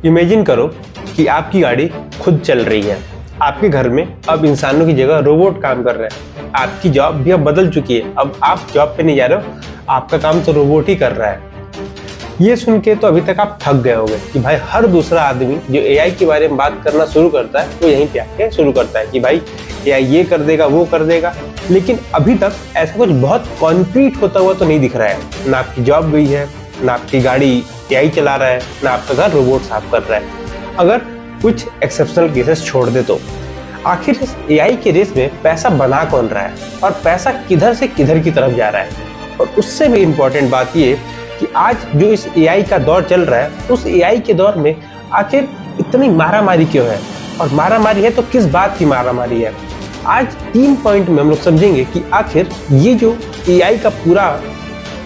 Imagine करो कि आपकी गाड़ी खुद चल रही है। आपके घर में अब इंसानों की जगह रोबोट काम कर रहे हैं। आपकी जॉब भी अब बदल चुकी है। अब आप जॉब पे नहीं जा रहे हो, आपका काम तो रोबोट ही कर रहा है। ये सुन के तो अभी तक आप थक गए होंगे कि भाई हर दूसरा आदमी जो एआई के बारे में बात करना शुरू करता है वो यहीं पे आके शुरू करता है कि भाई एआई ये कर देगा, वो कर देगा। लेकिन अभी तक ऐसा कुछ बहुत कॉन्क्रीट होता हुआ तो नहीं दिख रहा है। ना आपकी जॉब गई है, ना आपकी गाड़ी एआई चला रहा है, ना आपका घर रोबोट साफ कर रहा है, अगर कुछ एक्सेप्शनल केसेस छोड़ दे तो। आखिर इस एआई के रेस में पैसा बना कौन रहा है और पैसा किधर से किधर की तरफ जा रहा है? और उससे भी इम्पोर्टेंट बात ये कि आज जो इस एआई का दौर चल रहा है, उस एआई के दौर में आखिर इतनी मारामारी क्यों है? और मारामारी है तो किस बात की मारामारी है? आज 3 पॉइंट में हम लोग समझेंगे कि आखिर ये जो एआई का पूरा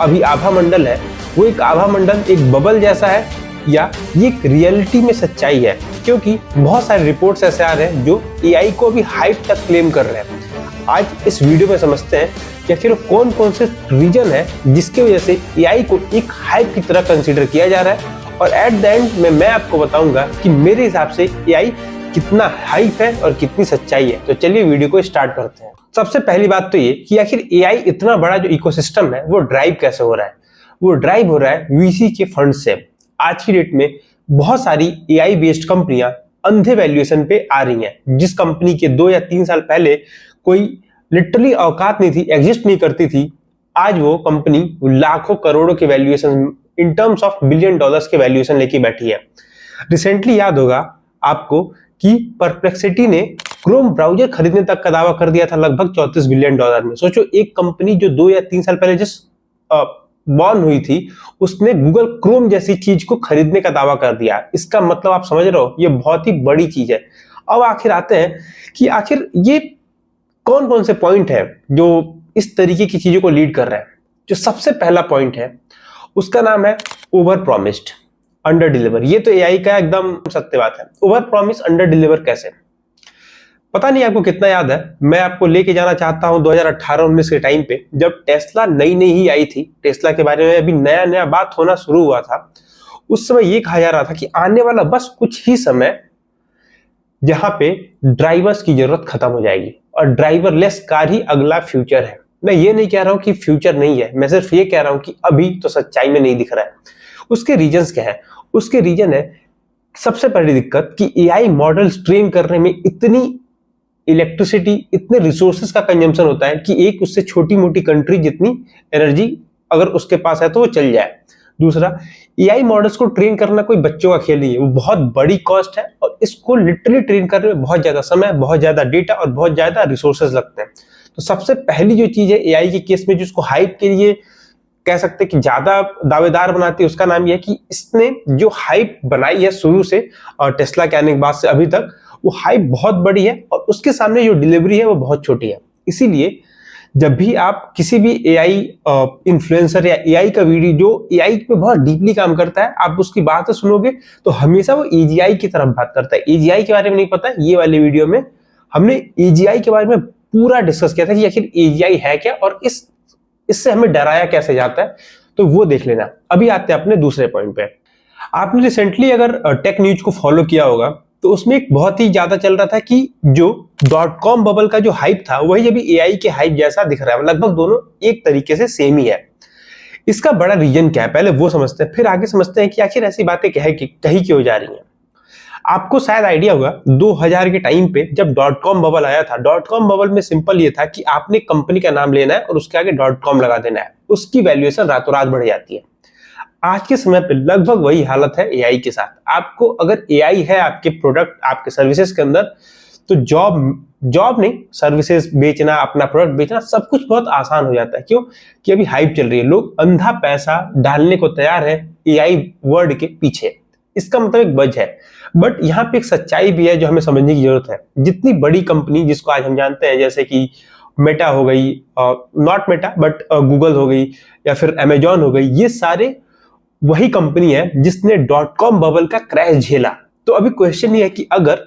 अभी आभा मंडल है, वो एक आभा मंडल, एक बबल जैसा है, या ये एक रियलिटी में सच्चाई है। क्योंकि बहुत सारे रिपोर्ट्स ऐसे आ रहे हैं जो एआई को अभी हाइप तक क्लेम कर रहे हैं। आज इस वीडियो में समझते हैं कि आखिर कौन कौन से रीजन है जिसकी वजह से एआई को एक हाइप की तरह कंसीडर किया जा रहा है। और एट द एंड में मैं आपको बताऊंगा कि मेरे हिसाब से एआई कितना हाइप है और कितनी सच्चाई है। तो चलिए वीडियो को स्टार्ट करते हैं। सबसे पहली बात तो ये कि आखिर एआई इतना बड़ा जो इकोसिस्टम है वो ड्राइव कैसे हो रहा है? वो ड्राइव हो रहा है वीसी के फंड से। आज की डेट में बहुत सारी एआई बेस्ड कंपनियां अंधे वैल्यूएशन पे आ रही हैं। जिस कंपनी के 2 या 3 साल पहले कोई लिटरली औकात नहीं थी, एग्जिस्ट नहीं करती थी, आज वो कंपनी लाखों करोड़ों के valuation, in terms of billion dollars के वैल्यूएशन लेके बैठी है। रिसेंटली याद होगा आपको कि परप्लेक्सिटी ने क्रोम ब्राउजर खरीदने तक का दावा कर दिया था लगभग $34 बिलियन में। सोचो, एक कंपनी जो 2 या 3 साल पहले जस्ट बॉर्न हुई थी, उसने गूगल क्रोम जैसी चीज को खरीदने का दावा कर दिया। इसका मतलब आप समझ रहे हो, ये बहुत ही बड़ी चीज है। अब आखिर आते हैं कि आखिर ये कौन कौन से पॉइंट है जो इस तरीके की चीजों को लीड कर रहे हैं। जो सबसे पहला पॉइंट है उसका नाम है ओवर प्रॉमिस्ड अंडर डिलीवर। ये तो एआई का एकदम सत्य बात है। ओवर प्रॉमिस अंडर डिलीवर कैसे? पता नहीं आपको कितना याद है, मैं आपको लेके जाना चाहता हूं 2018-19 के टाइम पे, जब टेस्ला नई नई ही आई थी। टेस्ला के बारे में अभी नया नया बात होना शुरू हुआ था। उस समय ये कहा जा रहा था कि आने वाला बस कुछ ही समय जहां पे ड्राइवर्स की जरूरत खत्म हो जाएगी और ड्राइवरलेस कार ही अगला फ्यूचर है। मैं ये नहीं कह रहा हूं कि फ्यूचर नहीं है, मैं सिर्फ ये कह रहा हूं कि अभी तो सच्चाई में नहीं दिख रहा है। उसके रीजंस क्या है? उसके रीजन है, सबसे पहली दिक्कत कि एआई मॉडल्स ट्रेन करने में इतनी इलेक्ट्रिसिटी, इतने रिसोर्सेज का कंजम्पशन होता है कि एक उससे छोटी मोटी कंट्री जितनी एनर्जी अगर उसके पास है तो वो चल जाए। दूसरा, एआई मॉडल्स को ट्रेन करना कोई बच्चों का खेल नहीं है, वो बहुत बड़ी कॉस्ट है और इसको लिटरली ट्रेन करने में बहुत ज्यादा समय, बहुत ज्यादा डेटा और बहुत ज्यादा रिसोर्सेज लगते हैं। तो सबसे पहली जो चीज है एआई के केस में, जिसको हाइप के लिए कह सकते हैं कि ज्यादा दावेदार बनाती है, उसका नाम यह है कि इसने जो हाइप बनाई है शुरू से और टेस्ला के आने के बाद से अभी तक, वो हाइप बहुत बड़ी है और उसके सामने जो डिलीवरी है वो बहुत छोटी है। इसीलिए जब भी आप किसी भी एआई इन्फ्लुएंसर या एआई का वीडियो जो एआई पे बहुत डीपली काम करता है, आप उसकी बातें सुनोगे तो हमेशा वो एजीआई की तरफ बात करता है। एजीआई के बारे में नहीं पता है, ये वाले वीडियो में हमने एजीआई के बारे में पूरा डिस्कस किया था कि आखिर एजीआई है क्या और इससे हमें डराया कैसे जाता है, तो वो देख लेना। अभी आते हैं अपने दूसरे पॉइंट पे। आपने रिसेंटली अगर टेक न्यूज को फॉलो किया होगा तो उसमें एक बहुत ही ज्यादा चल रहा था कि जो .com बबल का जो हाइप था वही अभी एआई के हाइप जैसा दिख रहा है। लगभग दोनों एक तरीके से सेम ही है। इसका बड़ा रीजन क्या है पहले वो समझते हैं, फिर आगे समझते हैं कि आखिर ऐसी बातें कही क्यों जा रही हैं। आपको शायद आइडिया होगा 2000 के टाइम पे जब .com बबल आया था। .com बबल में सिंपल ये था कि आपने कंपनी का नाम लेना है और उसके आगे .com लगा देना है, उसकी वैल्यूएशन रातों रात बढ़ जाती है। आज के समय पे लगभग वही हालत है एआई के साथ। आपको अगर एआई है आपके प्रोडक्ट, आपके सर्विसेज के अंदर, तो जॉब नहीं, सर्विसेज बेचना, अपना प्रोडक्ट बेचना, सब कुछ बहुत आसान हो जाता है। क्यों? कि अभी हाइप चल रही है, लोग अंधा पैसा डालने को तैयार है एआई वर्ड के पीछे। इसका मतलब एक बज है, बट यहाँ पे एक सच्चाई भी है जो हमें समझने की जरूरत है। जितनी बड़ी कंपनी जिसको आज हम जानते हैं, जैसे कि मेटा हो गई, नॉट मेटा बट गूगल हो गई, या फिर अमेजॉन हो गई, ये सारे वही कंपनी है जिसने .com बबल का क्रैश झेला। तो अभी क्वेश्चन ये है कि अगर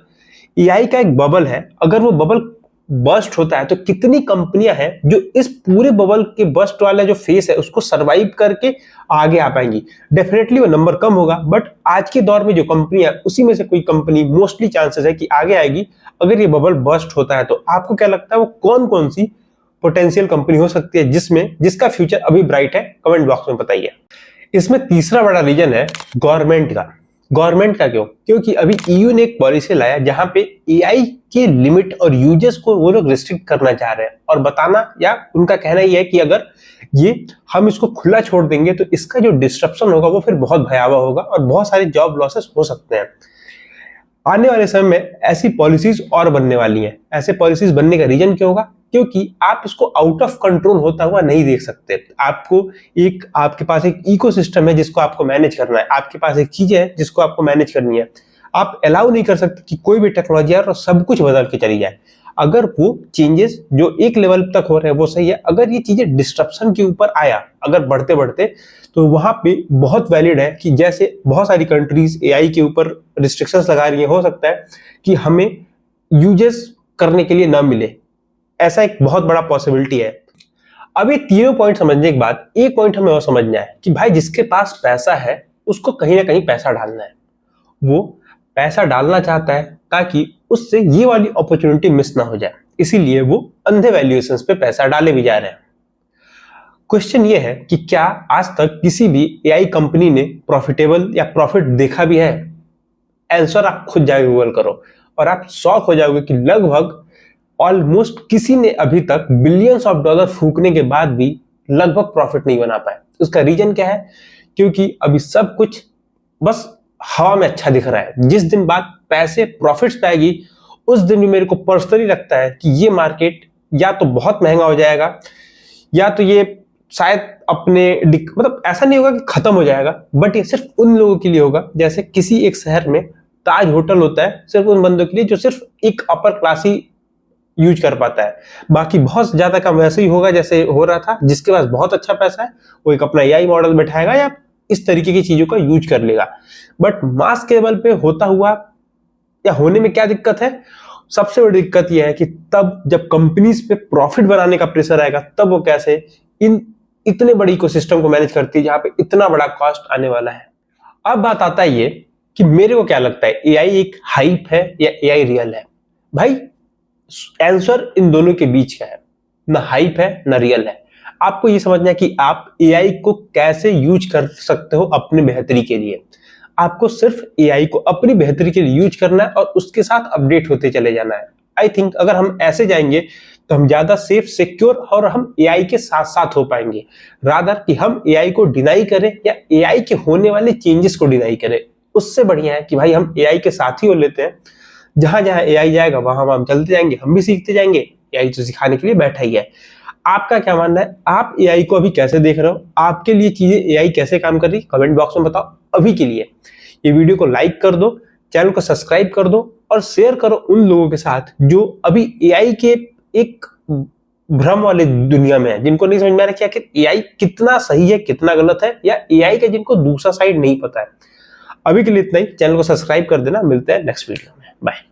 एआई का एक बबल है, अगर वो बबल बर्स्ट होता है तो कितनी कंपनियां हैं जो इस पूरे बबल के बर्स्ट वाला जो फेस है उसको सरवाइव करके आगे आ पाएंगी। डेफिनेटली वो नंबर कम होगा, बट आज के दौर में जो कंपनियां, उसी में से कोई कंपनी मोस्टली चांसेस है कि आगे आएगी अगर ये बबल बर्स्ट होता है। तो आपको क्या लगता है वो कौन कौन सी पोटेंशियल कंपनी हो सकती है जिसका फ्यूचर अभी ब्राइट है? कमेंट बॉक्स में बताइए। इसमें तीसरा बड़ा रीजन है गवर्नमेंट का। गवर्नमेंट का क्यों? क्योंकि अभी ईयू ने एक पॉलिसी लाया जहां पे एआई के लिमिट और यूजेस को वो लोग रिस्ट्रिक्ट करना चाह रहे हैं, और बताना या उनका कहना ये है कि अगर ये हम इसको खुला छोड़ देंगे तो इसका जो डिस्ट्रप्शन होगा वो फिर बहुत भयावह होगा और बहुत सारे जॉब लॉसेस हो सकते हैं। आने वाले समय में ऐसी पॉलिसीज और बनने वाली हैं। ऐसे पॉलिसीज बनने का रीजन क्या होगा? क्योंकि आप इसको आउट ऑफ कंट्रोल होता हुआ नहीं देख सकते। आपके पास एक इकोसिस्टम है जिसको आपको मैनेज करना है, आपके पास एक चीज है जिसको आपको मैनेज करनी है। आप अलाउ नहीं कर सकते कि कोई भी टेक्नोलॉजी और सब कुछ बदल के चली जाए। अगर वो चेंजेस जो एक लेवल तक हो रहे हैं वो सही है, अगर ये चीजें डिस्ट्रप्शन के ऊपर आया अगर बढ़ते बढ़ते, तो वहां पे बहुत वैलिड है कि जैसे बहुत सारी कंट्रीज एआई के ऊपर रिस्ट्रिक्शंस लगा रही है, हो सकता है कि हमें यूजेस करने के लिए ना मिले। ऐसा एक बहुत बड़ा पॉसिबिलिटी है। अब ये तीनों पॉइंट समझने के बाद एक पॉइंट हमें और समझना है कि भाई जिसके पास पैसा है उसको कहीं ना कहीं पैसा डालना है। वो पैसा डालना चाहता है ताकि उससे ये वाली अपॉर्चुनिटी मिस ना हो जाए, इसीलिए वो अंधे वैल्यूएशंस पे पैसा डाले भी जा रहे हैं। क्वेश्चन ये है कि क्या आज तक किसी भी एआई कंपनी ने प्रॉफिटेबल या प्रॉफिट देखा भी है? आंसर आप खुद जाके गूगल करो और आप शॉक हो जाओगे कि लगभग ऑलमोस्ट किसी ने अभी तक बिलियंस ऑफ डॉलर फूकने के बाद भी लगभग प्रॉफिट नहीं बना पाए। उसका रीजन क्या है? क्योंकि अभी सब कुछ बस हवा में अच्छा दिख रहा है। जिस दिन बात पैसे प्रॉफिट्स पे आएगी उस दिन भी मेरे को पर्सनली लगता है कि ये मार्केट या तो बहुत महंगा हो जाएगा या तो ये शायद मतलब ऐसा नहीं होगा कि खत्म हो जाएगा, बट ये सिर्फ उन लोगों के लिए होगा, जैसे किसी एक शहर में ताज होटल होता है सिर्फ उन बंदों के लिए जो सिर्फ एक अपर क्लास ही यूज कर पाता है। बाकी बहुत ज्यादा काम वैसे ही होगा जैसे हो रहा था, जिसके पास बहुत अच्छा पैसा है वो एक अपना एआई मॉडल बैठाएगा या इस तरीके की चीजों का यूज कर लेगा। बट मास लेवल पे होता हुआ या होने में क्या दिक्कत है? सबसे बड़ी दिक्कत यह है कि तब जब कंपनीज पे प्रॉफिट बनाने का प्रेशर आएगा तब वो कैसे इतने बड़ी इकोसिस्टम को मैनेज करती है जहां पे इतना बड़ा कॉस्ट आने वाला है। अब बात आता है ये कि मेरे को क्या लगता है, एआई एक हाइप है या एआई रियल है? भाई आंसर इन दोनों के बीच का है, ना हाइप है ना रियल है। आपको ये समझना है कि आप एआई को कैसे यूज कर सकते हो अपनी बेहतरी के लिए। आपको सिर्फ एआई को अपनी बेहतरी के लिए यूज करना है और उसके साथ अपडेट होते चले जाना है। आई थिंक अगर हम ऐसे जाएंगे तो हम ज्यादा सेफ, सिक्योर और हम एआई के साथ साथ हो पाएंगे, रादर कि हम एआई को डिनाई करें या एआई के होने वाले चेंजेस को डिनाई करें। उससे बढ़िया है कि भाई हम एआई के साथ ही हो लेते हैं। जहां जहां एआई जाएगा वहां हम चलते जाएंगे, हम भी सीखते जाएंगे। एआई तो सिखाने के लिए बैठा ही है। आपका क्या मानना है? आप एआई को अभी कैसे देख रहे हो? आपके लिए चीजें एआई कैसे काम कर रही है? कमेंट बॉक्स में बताओ। अभी के लिए ये वीडियो को लाइक कर दो, चैनल को सब्सक्राइब कर दो और शेयर करो उन लोगों के साथ जो अभी एआई के एक भ्रम वाले दुनिया में है, जिनको नहीं समझ में आ रहा कि एआई कितना सही है कितना गलत है, या एआई का जिनको दूसरा साइड नहीं पता है। अभी के लिए इतना ही। चैनल को सब्सक्राइब कर देना। मिलते हैं नेक्स्ट वीडियो में। बाय।